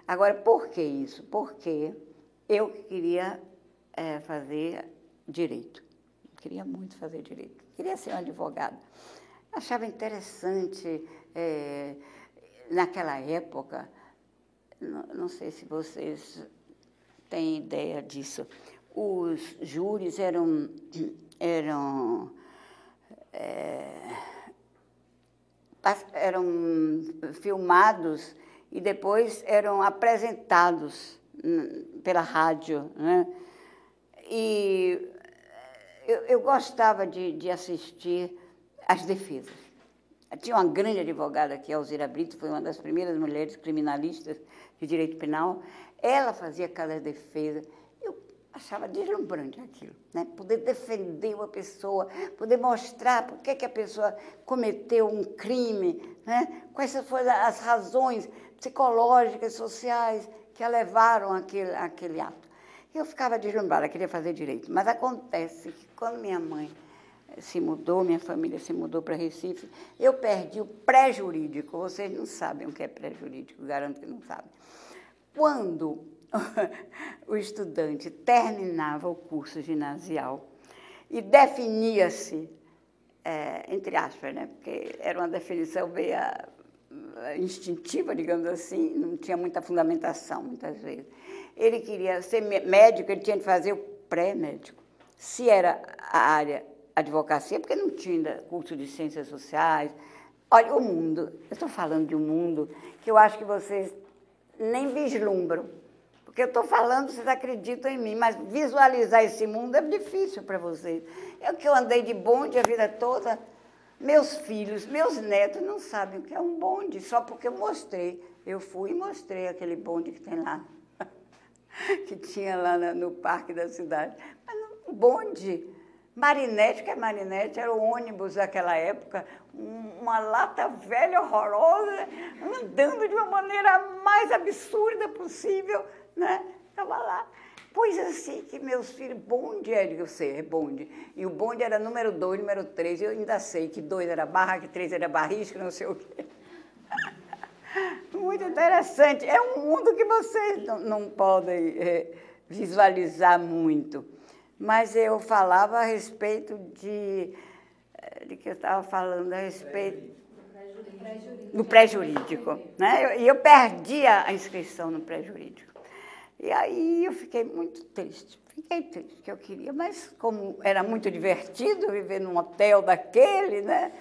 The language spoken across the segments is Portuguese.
Agora, por que isso? Porque eu queria fazer direito. Queria muito fazer direito. Queria ser uma advogada. Achava interessante, naquela época, não sei se vocês têm ideia disso, os júris eram filmados e depois eram apresentados pela rádio, né? E eu gostava de assistir às defesas. Tinha uma grande advogada aqui, Alzira Brito, foi uma das primeiras mulheres criminalistas de direito penal. Ela fazia aquelas defesas. Eu achava deslumbrante aquilo, né? Poder defender uma pessoa, poder mostrar por que a pessoa cometeu um crime, né? Quais foram as razões psicológicas, sociais que a levaram àquele ato. Eu ficava deslumbrada, queria fazer direito. Mas acontece que quando minha mãe se mudou, minha família se mudou para Recife, eu perdi o pré-jurídico. Vocês não sabem o que é pré-jurídico, garanto que não sabem. Quando o estudante terminava o curso ginasial e definia-se, entre aspas, né? Porque era uma definição meio instintiva, digamos assim, não tinha muita fundamentação, muitas vezes. Ele queria ser médico, ele tinha de fazer o pré-médico. Se era a área advocacia, porque não tinha ainda curso de ciências sociais. Olha, o mundo, eu estou falando de um mundo que eu acho que vocês nem vislumbram, porque eu estou falando, vocês acreditam em mim, mas visualizar esse mundo é difícil para vocês. Que eu andei de bonde a vida toda, meus filhos, meus netos não sabem o que é um bonde, só porque eu mostrei. Eu fui e mostrei aquele bonde que tem lá, que tinha lá no parque da cidade. Mas não, bonde, marinete, que é marinete, era o ônibus daquela época, uma lata velha, horrorosa, andando de uma maneira mais absurda possível, né? Estava lá. Pois assim, que meus filhos, bonde, eu sei, é bonde. E o bonde era número 2, número 3, eu ainda sei que 2 era barra, que 3 era barrisco, não sei o quê. Muito interessante. É um mundo que vocês não podem visualizar muito. Mas eu falava a respeito de que eu estava falando, a respeito do pré-jurídico, né? E eu perdi a inscrição no pré-jurídico. E aí eu fiquei muito triste, que eu queria, mas como era muito divertido viver num hotel daquele, né?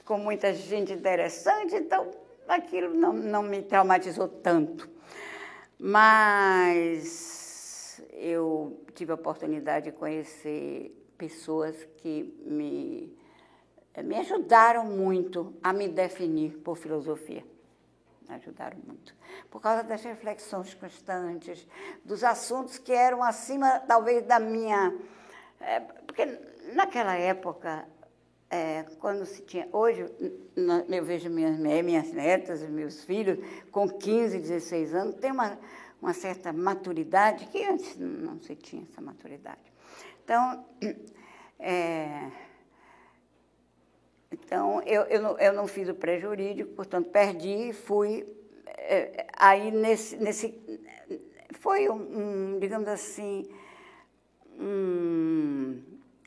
Com muita gente interessante, então aquilo não me traumatizou tanto. Mas eu tive a oportunidade de conhecer pessoas que me ajudaram muito a me definir por filosofia. Me ajudaram muito. Por causa das reflexões constantes, dos assuntos que eram acima, talvez, da minha... porque naquela época, quando se tinha... Hoje, eu vejo minhas netas, meus filhos, com 15, 16 anos, tem uma certa maturidade, que antes não se tinha essa maturidade. Então, eu não fiz o pré-jurídico, portanto, perdi e fui... aí, foi digamos assim,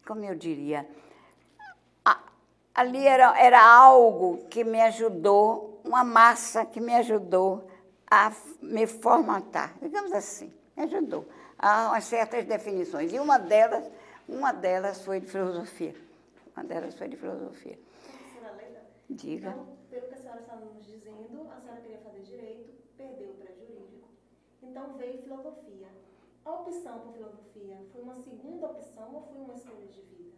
como eu diria, ali era algo que me ajudou, uma massa que me ajudou a me formatar, digamos assim, me ajudou a umas certas definições. E uma delas foi de filosofia. Diga. Então, pelo que a senhora estava nos dizendo, a senhora queria fazer direito, perdeu o pré-jurídico, então veio filosofia. A opção por filosofia foi uma segunda opção ou foi uma escolha de vida?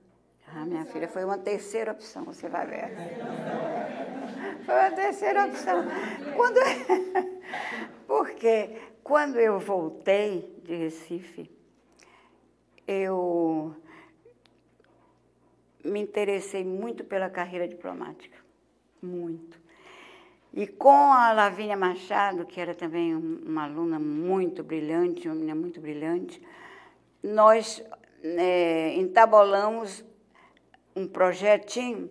Minha filha, foi uma terceira opção, você vai ver. Foi uma terceira opção. Porque quando eu voltei de Recife, eu me interessei muito pela carreira diplomática, muito. E com a Lavínia Machado, que era também uma aluna muito brilhante, uma menina muito brilhante, nós entabolamos um projetinho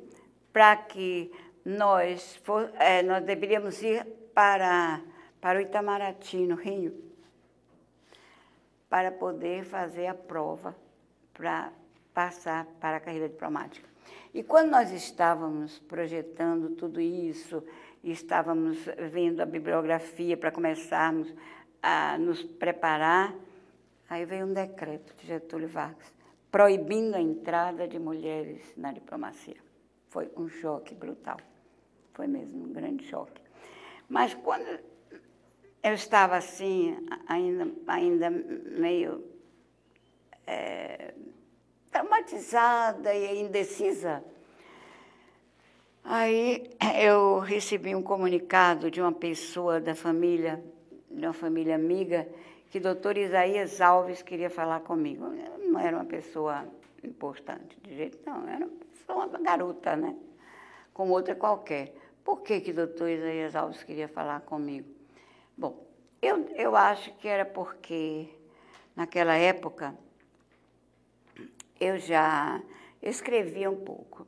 para que nós deveríamos ir para para o Itamaraty, no Rio, para poder fazer a prova para passar para a carreira diplomática. E quando nós estávamos projetando tudo isso, e estávamos vendo a bibliografia para começarmos a nos preparar, aí veio um decreto de Getúlio Vargas, proibindo a entrada de mulheres na diplomacia. Foi um choque brutal. Foi mesmo um grande choque. Mas quando eu estava assim, ainda meio traumatizada e indecisa, aí eu recebi um comunicado de uma pessoa da família, de uma família amiga, que o doutor Isaías Alves queria falar comigo. Eu não era uma pessoa importante, de jeito não, era uma garota, né? Como outra qualquer. Por que o doutor Isaías Alves queria falar comigo? Bom, eu acho que era porque, naquela época, eu já escrevia um pouco.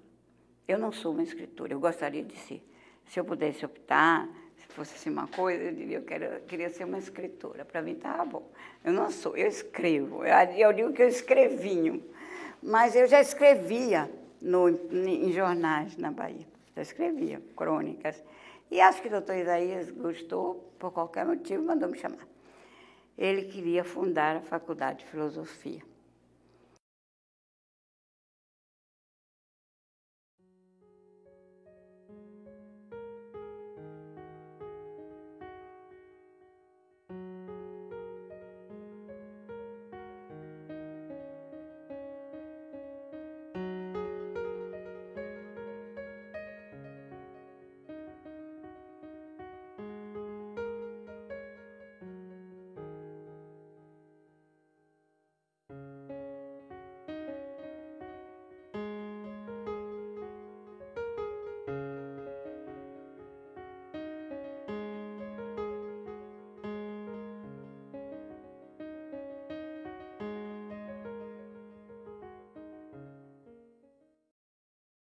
Eu não sou uma escritora, eu gostaria de ser. Se eu pudesse optar, se fosse assim uma coisa, eu diria que eu queria ser uma escritora. Para mim estava bom. Eu não sou, eu escrevo. Eu digo que eu escrevinho. Mas eu já escrevia em jornais na Bahia. Já escrevia crônicas. E acho que o doutor Isaías gostou, por qualquer motivo, mandou me chamar. Ele queria fundar a Faculdade de Filosofia.